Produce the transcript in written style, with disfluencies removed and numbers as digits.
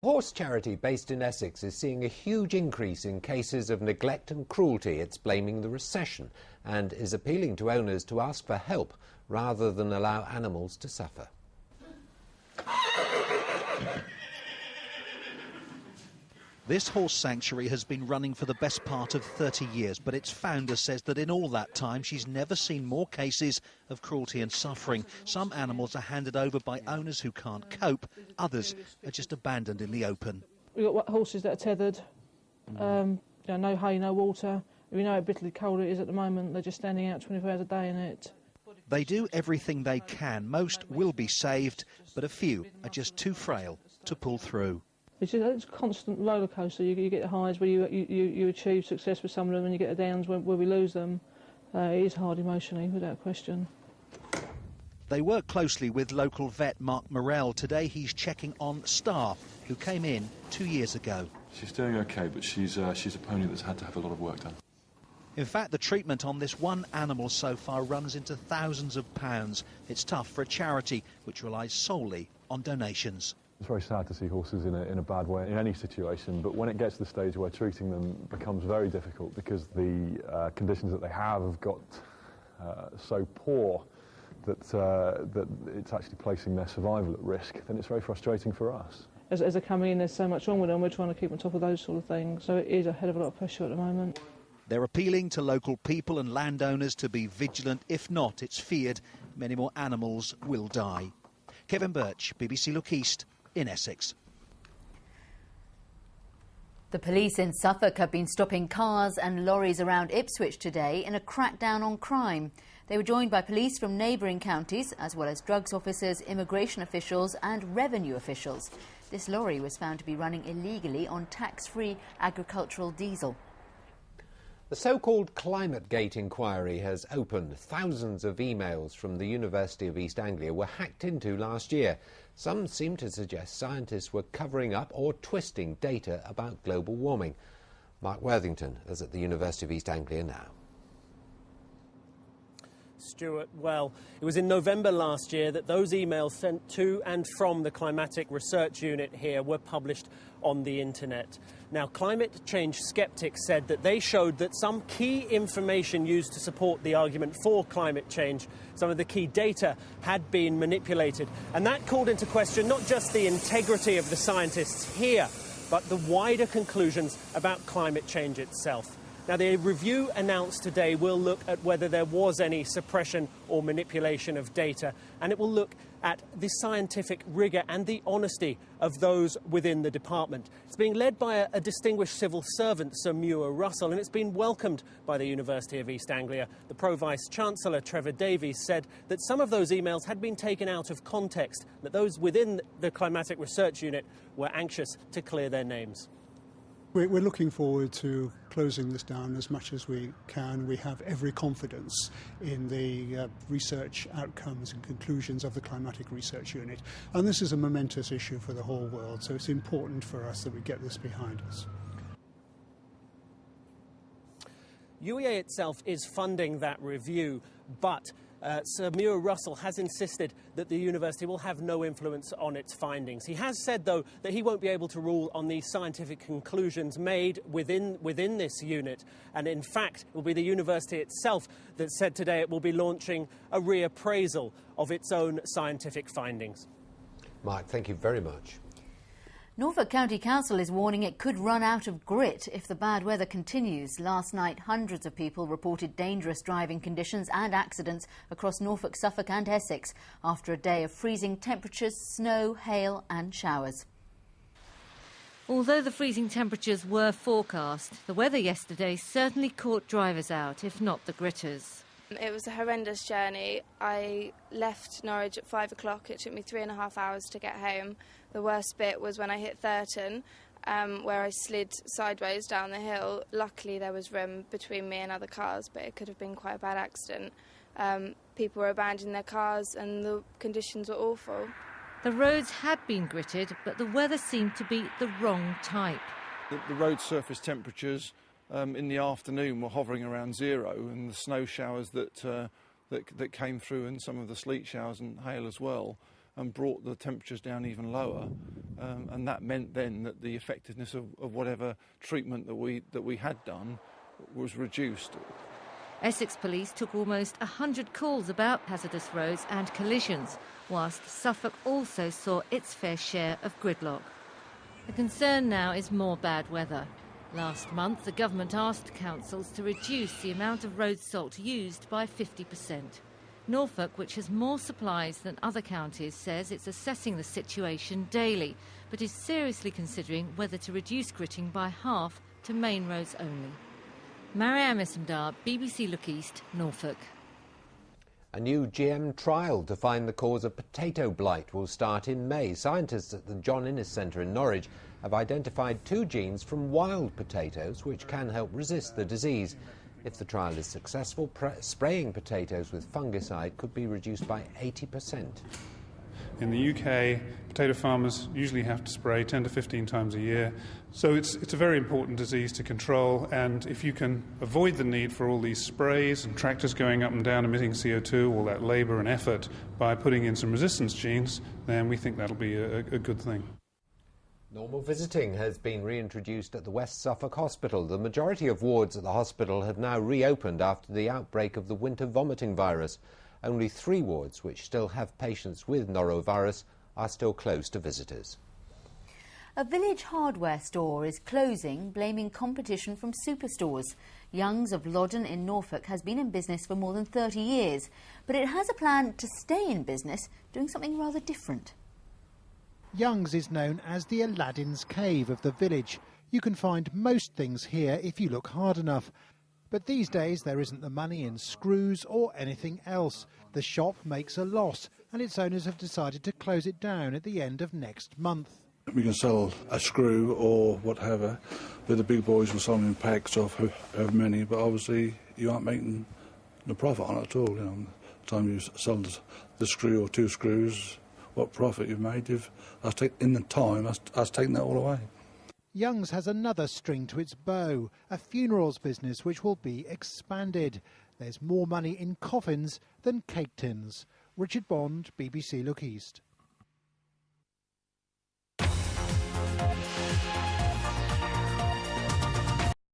Horse charity based in Essex is seeing a huge increase in cases of neglect and cruelty. It's blaming the recession and is appealing to owners to ask for help rather than allow animals to suffer. This horse sanctuary has been running for the best part of 30 years, but its founder says that in all that time she's never seen more cases of cruelty and suffering. Some animals are handed over by owners who can't cope, others are just abandoned in the open. We've got horses that are tethered, no hay, no water. We know how bitterly cold it is at the moment. They're just standing out 24 hours a day in it. They do everything they can. Most will be saved, but a few are just too frail to pull through. It's a constant roller coaster. You get the highs where you achieve success with some of them, and you get the downs where we lose them. It is hard emotionally, without question. They work closely with local vet Mark Morell. Today he's checking on Star, who came in 2 years ago. She's doing OK, but she's a pony that's had to have a lot of work done. In fact, the treatment on this one animal so far runs into thousands of pounds. It's tough for a charity which relies solely on donations. It's very sad to see horses in a bad way in any situation, but when it gets to the stage where treating them becomes very difficult because the conditions that they have got so poor that it's actually placing their survival at risk, then it's very frustrating for us. As they're coming in, there's so much wrong with them, we're trying to keep on top of those sort of things, so it is a hell of a lot of pressure at the moment. They're appealing to local people and landowners to be vigilant. If not, it's feared many more animals will die. Kevin Birch, BBC Look East, in Essex. The police in Suffolk have been stopping cars and lorries around Ipswich today in a crackdown on crime. They were joined by police from neighbouring counties, as well as drugs officers, immigration officials and revenue officials. This lorry was found to be running illegally on tax-free agricultural diesel. The so-called Climate Gate inquiry has opened. Thousands of emails from the University of East Anglia were hacked into last year. Some seem to suggest scientists were covering up or twisting data about global warming. Mark Worthington is at the University of East Anglia now. Stuart, well, it was in November last year that those emails sent to and from the Climatic Research Unit here were published on the internet. Now, climate change skeptics said that they showed that some key information used to support the argument for climate change, some of the key data, had been manipulated. And that called into question not just the integrity of the scientists here, but the wider conclusions about climate change itself. Now, the review announced today will look at whether there was any suppression or manipulation of data, and it will look at the scientific rigour and the honesty of those within the department. It's being led by a distinguished civil servant, Sir UEFA Russell, and it's been welcomed by the University of East Anglia. The Pro-Vice-Chancellor, Trevor Davies, said that some of those emails had been taken out of context, that those within the Climatic Research Unit were anxious to clear their names. We're looking forward to closing this down as much as we can. We have every confidence in the research outcomes and conclusions of the Climatic Research Unit. And this is a momentous issue for the whole world, so it's important for us that we get this behind us. UEA itself is funding that review, but Sir UEFA Russell has insisted that the university will have no influence on its findings. He has said, though, that he won't be able to rule on the scientific conclusions made within this unit. And in fact, it will be the university itself that said today it will be launching a reappraisal of its own scientific findings. Mark, thank you very much. Norfolk County Council is warning it could run out of grit if the bad weather continues. Last night, hundreds of people reported dangerous driving conditions and accidents across Norfolk, Suffolk and Essex after a day of freezing temperatures, snow, hail and showers. Although the freezing temperatures were forecast, the weather yesterday certainly caught drivers out, if not the gritters. It was a horrendous journey. I left Norwich at 5 o'clock. It took me 3.5 hours to get home. The worst bit was when I hit Thurton, where I slid sideways down the hill. Luckily, there was room between me and other cars, but it could have been quite a bad accident. People were abandoning their cars and the conditions were awful. The roads had been gritted, but the weather seemed to be the wrong type. The road surface temperatures in the afternoon were hovering around zero, and the snow showers that came through and some of the sleet showers and hail as well and brought the temperatures down even lower, and that meant then that the effectiveness of whatever treatment that we had done was reduced. Essex Police took almost 100 calls about hazardous roads and collisions, whilst Suffolk also saw its fair share of gridlock. The concern now is more bad weather. Last month, the government asked councils to reduce the amount of road salt used by 50%. Norfolk, which has more supplies than other counties, says it's assessing the situation daily, but is seriously considering whether to reduce gritting by half to main roads only. Marianne Missendar, BBC Look East, Norfolk. A new GM trial to find the cause of potato blight will start in May. Scientists at the John Innes Centre in Norwich have identified 2 genes from wild potatoes which can help resist the disease. If the trial is successful, spraying potatoes with fungicide could be reduced by 80%. In the UK, potato farmers usually have to spray 10 to 15 times a year. So it's a very important disease to control, and if you can avoid the need for all these sprays and tractors going up and down emitting CO2, all that labour and effort, by putting in some resistance genes, then we think that'll be a good thing. Normal visiting has been reintroduced at the West Suffolk Hospital. The majority of wards at the hospital have now reopened after the outbreak of the winter vomiting virus. Only 3 wards, which still have patients with norovirus, are still closed to visitors. A village hardware store is closing, blaming competition from superstores. Young's of Loddon in Norfolk has been in business for more than 30 years, but it has a plan to stay in business, doing something rather different. Young's is known as the Aladdin's Cave of the village. You can find most things here if you look hard enough. But these days there isn't the money in screws or anything else. The shop makes a loss and its owners have decided to close it down at the end of next month. We can sell a screw or whatever, but the big boys will sell them in packs of however many, but obviously you aren't making no profit on it at all. You know, the time you sell the screw or 2 screws, what profit you've made, in the time, that's taken that all away. Young's has another string to its bow, a funerals business which will be expanded. There's more money in coffins than cake tins. Richard Bond, BBC Look East.